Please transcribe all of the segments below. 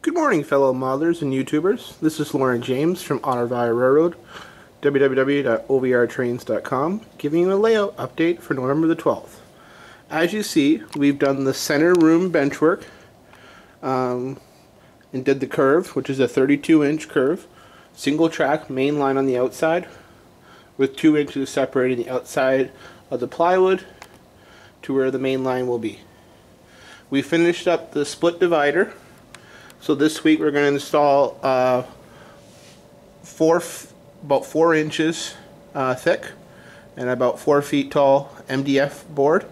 Good morning, fellow modelers and YouTubers. This is Lauren James from Otter Valley Railroad, www.ovrtrains.com, giving you a layout update for November the 12th. As you see, we've done the center room benchwork and did the curve, which is a 32-inch curve, single track main line on the outside, with 2 inches separating the outside of the plywood to where the main line will be. We finished up the split divider. So this week we're going to install about 4 inches thick and about 4 feet tall MDF board,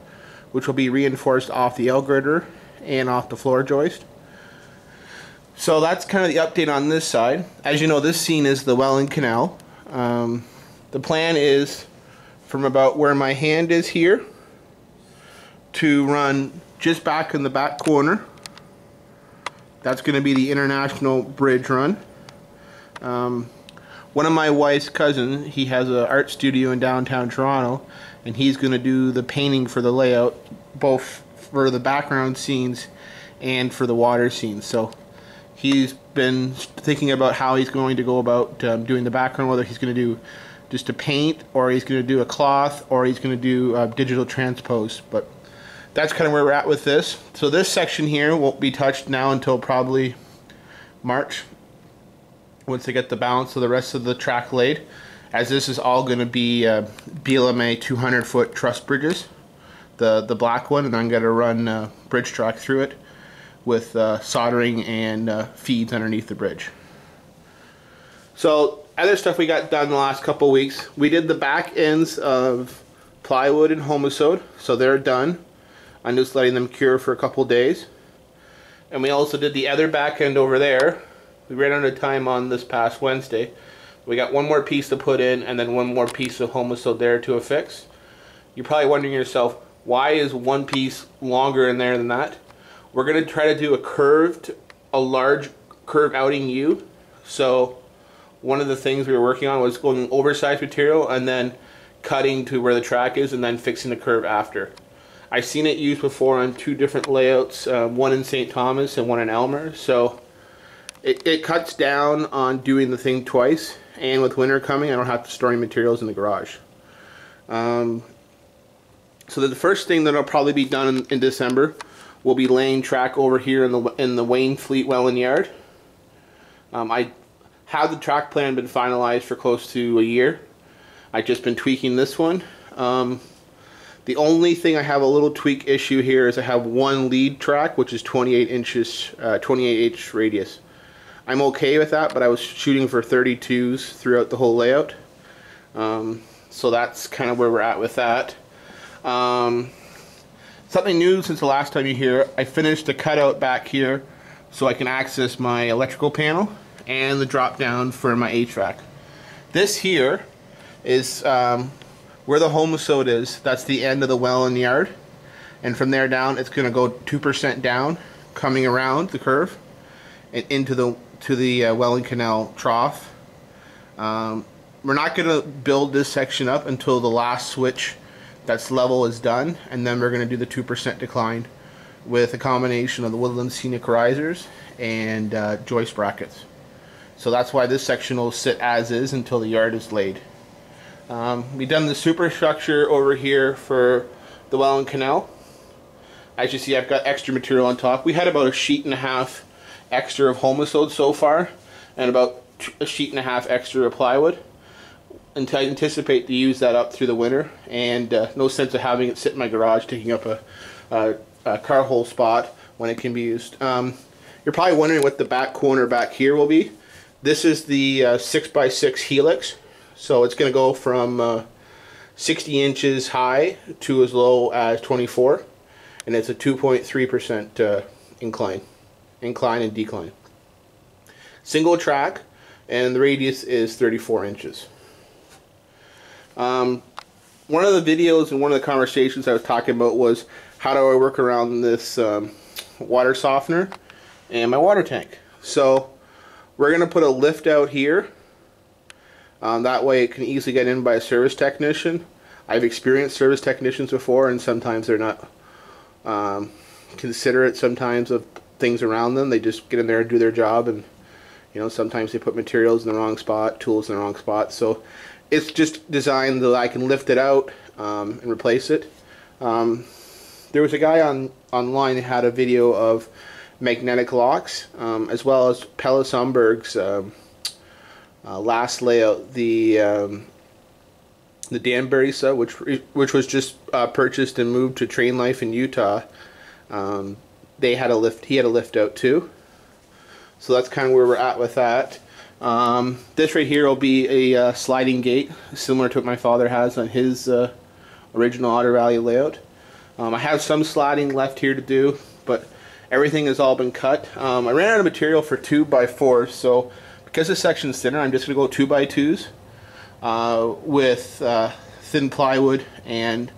which will be reinforced off the L-girder and off the floor joist. So that's kind of the update on this side. As you know, this scene is the Welland Canal. The plan is from about where my hand is here to run just back in the back corner. That's going to be the International Bridge run. One of my wife's cousins, he has an art studio in downtown Toronto, and he's going to do the painting for the layout, both for the background scenes and for the water scenes. So he's been thinking about how he's going to go about doing the background, whether he's going to do just a paint, or he's going to do a cloth, or he's going to do digital transpose. But that's kind of where we're at with this. So this section here won't be touched now until probably March, once they get the balance of the rest of the track laid, as this is all going to be BLMA 200-foot truss bridges, the black one, and I'm going to run bridge track through it with soldering and feeds underneath the bridge. So other stuff we got done the last couple weeks, we did the back ends of plywood and homosode, so they're done. I'm just letting them cure for a couple days. And we also did the other back end over there. We ran out of time on this past Wednesday. We got one more piece to put in and then one more piece of homosode there to affix. You're probably wondering yourself, why is one piece longer in there than that? We're going to try to do a large curve outing U. So one of the things we were working on was going oversized material and then cutting to where the track is and then fixing the curve after. I've seen it used before on 2 different layouts, one in St. Thomas and one in Elmer, so it cuts down on doing the thing twice, and with winter coming I don't have to store any materials in the garage. So the first thing that will probably be done in December will be laying track over here in the Wainfleet Welland yard. I have the track plan been finalized for close to a year. I've just been tweaking this one. The only thing I have a little tweak issue here is I have one lead track, which is 28 inches, 28-inch radius. I'm okay with that, but I was shooting for 32s throughout the whole layout. So that's kind of where we're at with that. Something new since the last time you hear, I finished the cutout back here so I can access my electrical panel and the drop down for my HVAC. This here is where the homosode is. That's the end of the Welland yard, and from there down it's going to go 2% down, coming around the curve and into the Welland Canal trough. We're not going to build this section up until the last switch that's level is done, and then we're going to do the 2% decline with a combination of the Woodland Scenic risers and joist brackets. So that's why this section will sit as is until the yard is laid. We've done the superstructure over here for the Welland Canal. As you see, I've got extra material on top. We had about 1.5 sheets extra of homosode so far, and about 1.5 sheets extra of plywood. And I anticipate to use that up through the winter, and no sense of having it sit in my garage taking up a car hole spot when it can be used. You're probably wondering what the back corner back here will be. This is the 6x6 helix. So it's going to go from 60 inches high to as low as 24, and it's a 2.3% incline and decline. Single track, and the radius is 34 inches. One of the videos and one of the conversations I was talking about was how do I work around this water softener and my water tank. So we're going to put a lift out here. That way it can easily get in by a service technician. I've experienced service technicians before, and sometimes they're not considerate sometimes of things around them. They just get in there and do their job, and you know, sometimes they put materials in the wrong spot, tools in the wrong spot. So it's just designed that I can lift it out and replace it. There was a guy online that had a video of magnetic locks, as well as Pelle Sundberg's last layout, the Danbury sub, which was just purchased and moved to Train Life in Utah. They had a lift. He had a lift out too. So that's kind of where we're at with that. This right here will be a sliding gate, similar to what my father has on his original Otter Valley layout. I have some sliding left here to do, but everything has all been cut. I ran out of material for 2x4s, so because this section's thinner, I'm just going to go 2x2s with thin plywood and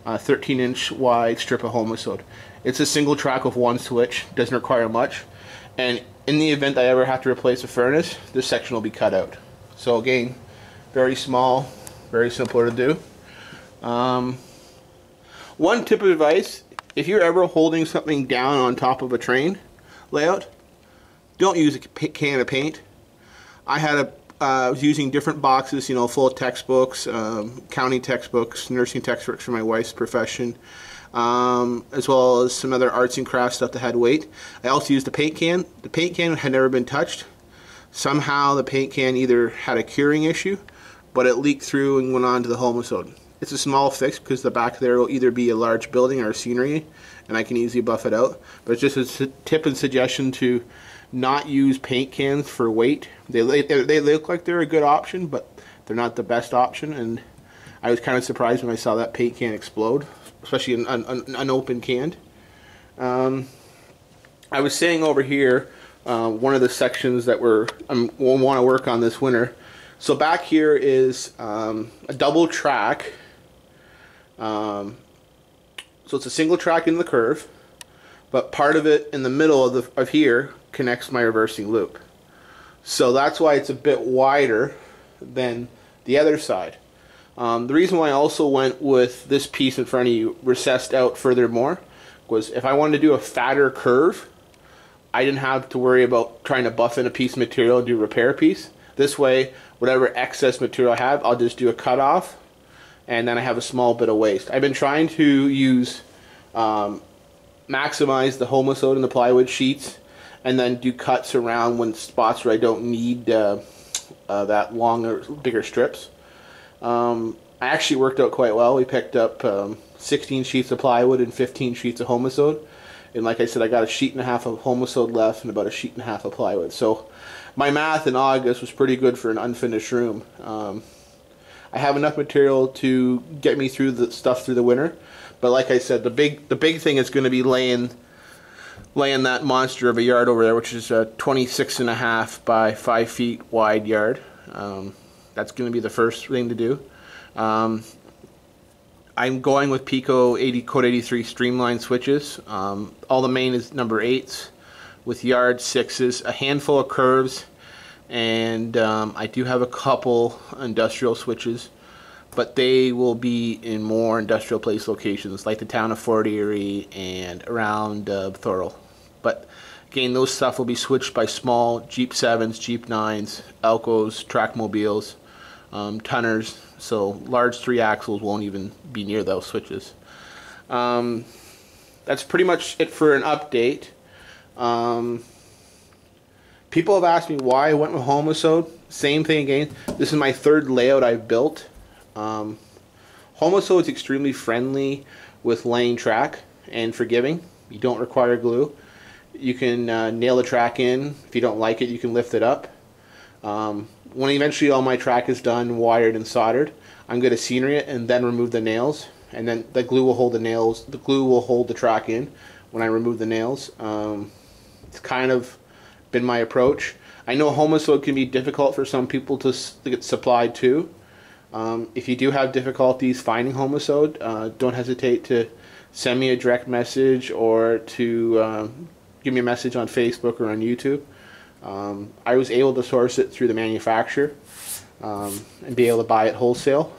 a 13-inch wide strip of homosode. It's a single track with one switch, doesn't require much, and in the event I ever have to replace a furnace, this section will be cut out. So again, very small, very simple to do. One tip of advice, if you're ever holding something down on top of a train layout, don't use a can of paint. I was using different boxes, you know, full of textbooks, county textbooks, nursing textbooks for my wife's profession, as well as some other arts and crafts stuff that had weight. I also used a paint can. The paint can had never been touched. Somehow the paint can either had a curing issue, but it leaked through and went on to the homosode. It's a small fix because the back there will either be a large building or scenery, and I can easily buff it out. But it's just a tip and suggestion to not use paint cans for weight. They look like they're a good option, but they're not the best option. And I was kind of surprised when I saw that paint can explode, especially an unopened can. I was saying over here, one of the sections that we'll want to work on this winter. So back here is a double track. So it's a single track in the curve, but part of it in the middle of here connects my reversing loop. So that's why it's a bit wider than the other side. The reason why I also went with this piece in front of you recessed out furthermore was if I wanted to do a fatter curve, I didn't have to worry about trying to buff in a piece of material and do a repair piece. This way, whatever excess material I have, I'll just do a cutoff, and then I have a small bit of waste. I've been trying to use maximize the homosode and the plywood sheets, and then do cuts around when spots where I don't need that longer, bigger strips. I actually worked out quite well. We picked up 16 sheets of plywood and 15 sheets of homosode, and like I said, I got a sheet and a half of homosode left and about a sheet and a half of plywood. So my math in August was pretty good for an unfinished room. I have enough material to get me through the stuff through the winter, but like I said, the big thing is going to be laying that monster of a yard over there, which is a 26.5 by 5 feet wide yard. That's going to be the first thing to do. I'm going with Pico Code 83 streamline switches. All the main is number 8s with yard 6s, a handful of curves, and I do have a couple industrial switches, but they will be in more industrial place locations like the town of Fort Erie and around Thorold. But again, those stuff will be switched by small Jeep 7s, Jeep 9s, Elcos, Trackmobiles, Tunners, so large 3 axles won't even be near those switches. That's pretty much it for an update. People have asked me why I went with homosode. Same thing again. This is my 3rd layout I've built. Homosode is extremely friendly with laying track and forgiving. You don't require glue. You can nail the track in. If you don't like it, you can lift it up. When eventually all my track is done, wired and soldered, I'm going to scenery it and then remove the nails, and then the glue will hold the nails. The glue will hold the track in when I remove the nails. It's kind of been my approach. I know homosode can be difficult for some people to get supplied to. If you do have difficulties finding homosode, don't hesitate to send me a direct message or to give me a message on Facebook or on YouTube. I was able to source it through the manufacturer and be able to buy it wholesale.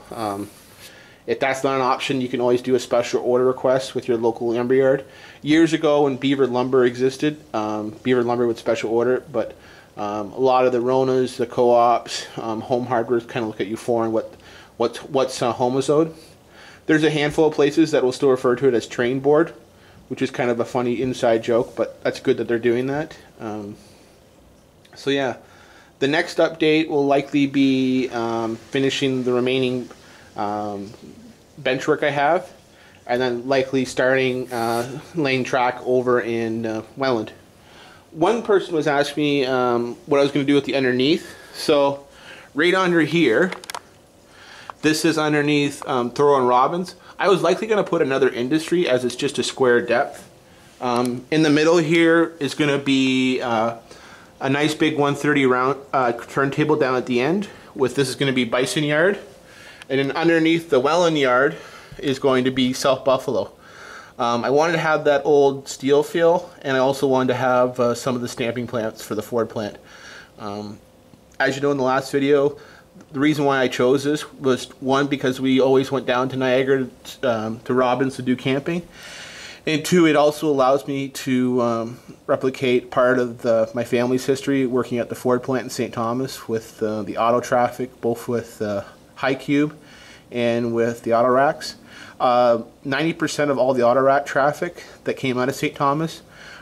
If that's not an option, you can always do a special order request with your local lumberyard. Years ago, when Beaver Lumber existed, Beaver Lumber would special order, but a lot of the Ronas, the co-ops, home hardware kind of look at you foreign what's homozone. There's a handful of places that will still refer to it as train board, which is kind of a funny inside joke, but that's good that they're doing that. So yeah, the next update will likely be finishing the remaining bench work I have, and then likely starting laying track over in Welland. One person was asking me what I was going to do with the underneath. So right under here, this is underneath Thoreau and Robbins. I was likely going to put another industry, as it's just a square depth. In the middle here is going to be a nice big 130 round turntable down at the end. With this is going to be Bison Yard. And then underneath the Welland Yard is going to be South Buffalo. I wanted to have that old steel feel, and I also wanted to have some of the stamping plants for the Ford plant. As you know in the last video, the reason why I chose this was, one, because we always went down to Niagara to Robbins to do camping, and two, it also allows me to replicate part of my family's history working at the Ford plant in St. Thomas with the auto traffic, both with High Cube and with the auto racks. 90% of all the auto rack traffic that came out of St. Thomas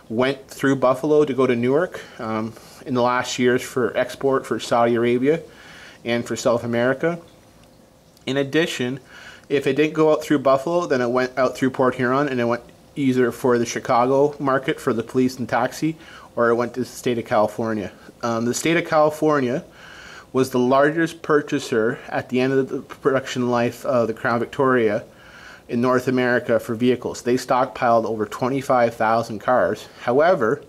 went through Buffalo to go to Newark in the last years for export for Saudi Arabia and for South America. In addition, if it didn't go out through Buffalo, then it went out through Port Huron, and it went either for the Chicago market for the police and taxi, or it went to the state of California. The state of California was the largest purchaser at the end of the production life of the Crown Victoria in North America for vehicles. They stockpiled over 25,000 cars. However,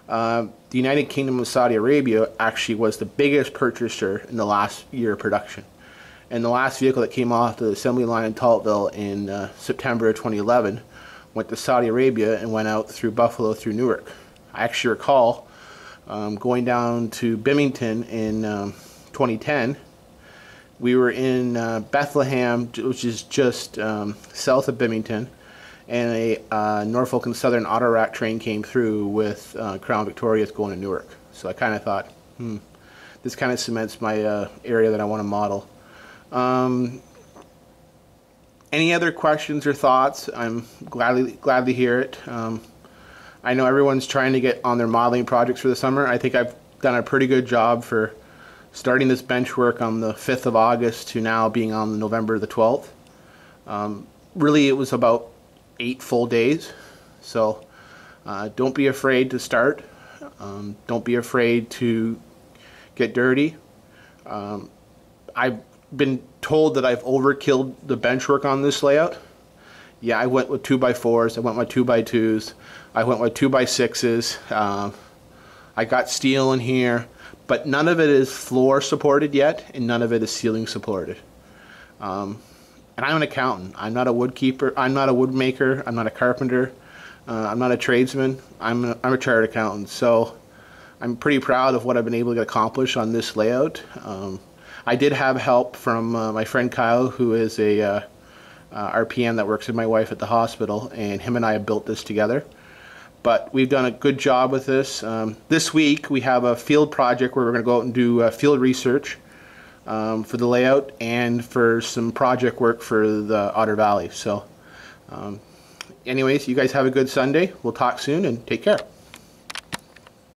the United Kingdom of Saudi Arabia actually was the biggest purchaser in the last year of production. And the last vehicle that came off the assembly line in Tultville in September of 2011 went to Saudi Arabia and went out through Buffalo through Newark. I actually recall going down to Bimington in 2010. We were in Bethlehem, which is just south of Bimington, and a Norfolk and Southern auto rack train came through with Crown Victorias going to Newark. So I kind of thought, this kind of cements my area that I want to model. Any other questions or thoughts? I'm glad to hear it. I know everyone's trying to get on their modeling projects for the summer. I think I've done a pretty good job for starting this bench work on the 5th of August to now being on November the 12th. Really, it was about 8 full days. So don't be afraid to start. Don't be afraid to get dirty. I've been told that I've overkilled the bench work on this layout. Yeah, I went with 2x4s, I went with 2x2s, I went with 2x6s. I got steel in here, but none of it is floor supported yet, and none of it is ceiling supported. And I'm an accountant. I'm not a woodkeeper. I'm not a woodmaker. I'm not a carpenter. I'm not a tradesman. I'm a chartered accountant. So I'm pretty proud of what I've been able to accomplish on this layout. I did have help from my friend Kyle, who is a RPN that works with my wife at the hospital, and him and I have built this together. But we've done a good job with this. This week we have a field project where we're going to go out and do field research for the layout and for some project work for the Otter Valley. So anyways, you guys have a good Sunday. We'll talk soon, and take care.